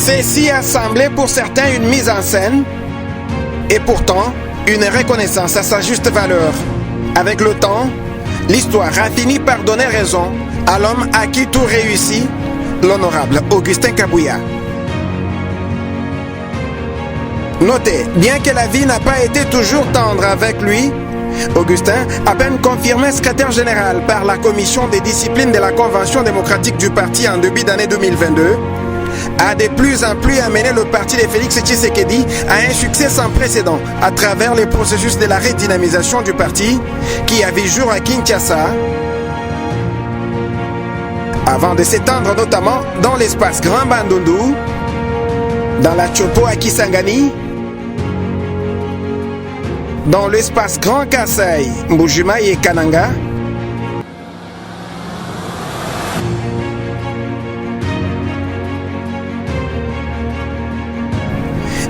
Ceci a semblé pour certains une mise en scène et pourtant une reconnaissance à sa juste valeur. Avec le temps, l'histoire a fini par donner raison à l'homme à qui tout réussit, l'honorable Augustin Kabouya. Notez, bien que la vie n'a pas été toujours tendre avec lui, Augustin, à peine confirmé secrétaire général par la commission des disciplines de la Convention démocratique du parti en début d'année 2022, a de plus en plus amené le parti de Félix Tshisekedi à un succès sans précédent à travers les processus de la redynamisation du parti qui a vu jour à Kinshasa, avant de s'étendre notamment dans l'espace Grand Bandundu, dans la Chopo à Kisangani, dans l'espace Grand Kasaï, Mbujimai et Kananga,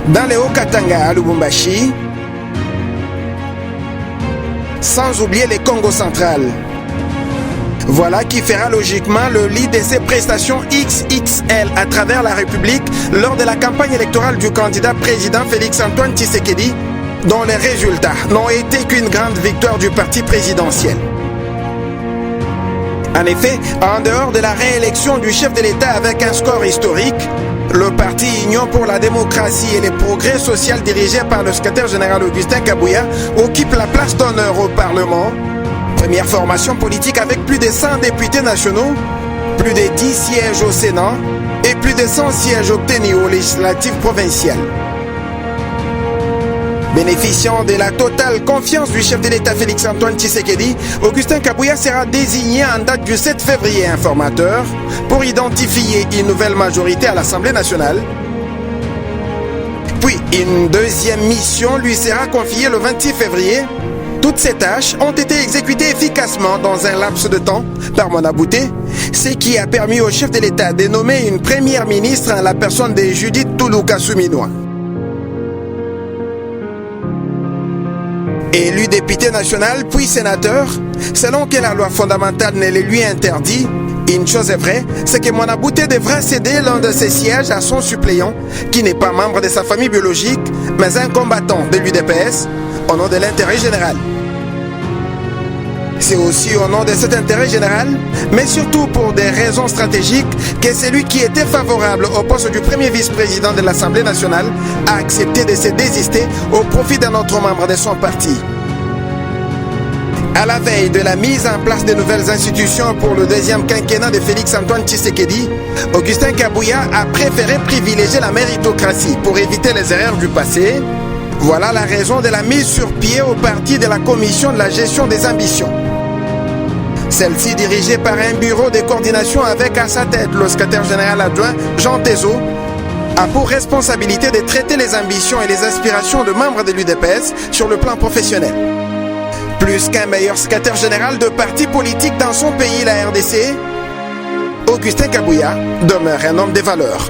dans les Haut-Katanga à Lubumbashi, sans oublier les Congo central. Voilà qui fera logiquement le lit de ces prestations XXL à travers la République lors de la campagne électorale du candidat président Félix-Antoine Tshisekedi, dont les résultats n'ont été qu'une grande victoire du parti présidentiel. En effet, en dehors de la réélection du chef de l'État avec un score historique, le parti Union pour la démocratie et les progrès social dirigé par le secrétaire général Augustin Kabouya occupe la place d'honneur au Parlement. Première formation politique avec plus de 100 députés nationaux, plus de 10 sièges au Sénat et plus de 100 sièges obtenus aux législatives provinciales. Bénéficiant de la totale confiance du chef de l'État Félix-Antoine Tshisekedi, Augustin Kabouya sera désigné en date du 7 février informateur pour identifier une nouvelle majorité à l'Assemblée nationale. Puis une deuxième mission lui sera confiée le 26 février. Toutes ces tâches ont été exécutées efficacement dans un laps de temps par Monabouté, ce qui a permis au chef de l'État de nommer une première ministre en la personne de Judith Toulouka-Souminois. Élu député national puis sénateur, selon que la loi fondamentale ne le lui interdit, une chose est vraie, c'est que Monabouté devra céder l'un de ses sièges à son suppléant, qui n'est pas membre de sa famille biologique, mais un combattant de l'UDPS, au nom de l'intérêt général. C'est aussi au nom de cet intérêt général, mais surtout pour des raisons stratégiques, que celui qui était favorable au poste du premier vice-président de l'Assemblée nationale a accepté de se désister au profit d'un autre membre de son parti. À la veille de la mise en place de nouvelles institutions pour le deuxième quinquennat de Félix-Antoine Tshisekedi, Augustin Kabouya a préféré privilégier la méritocratie pour éviter les erreurs du passé. Voilà la raison de la mise sur pied au parti de la commission de la gestion des ambitions. Celle-ci, dirigée par un bureau de coordination avec à sa tête le secrétaire général adjoint Jean Tezo, a pour responsabilité de traiter les ambitions et les aspirations de membres de l'UDPS sur le plan professionnel. Plus qu'un meilleur secrétaire général de parti politique dans son pays, la RDC, Augustin Kabouya demeure un homme de valeur.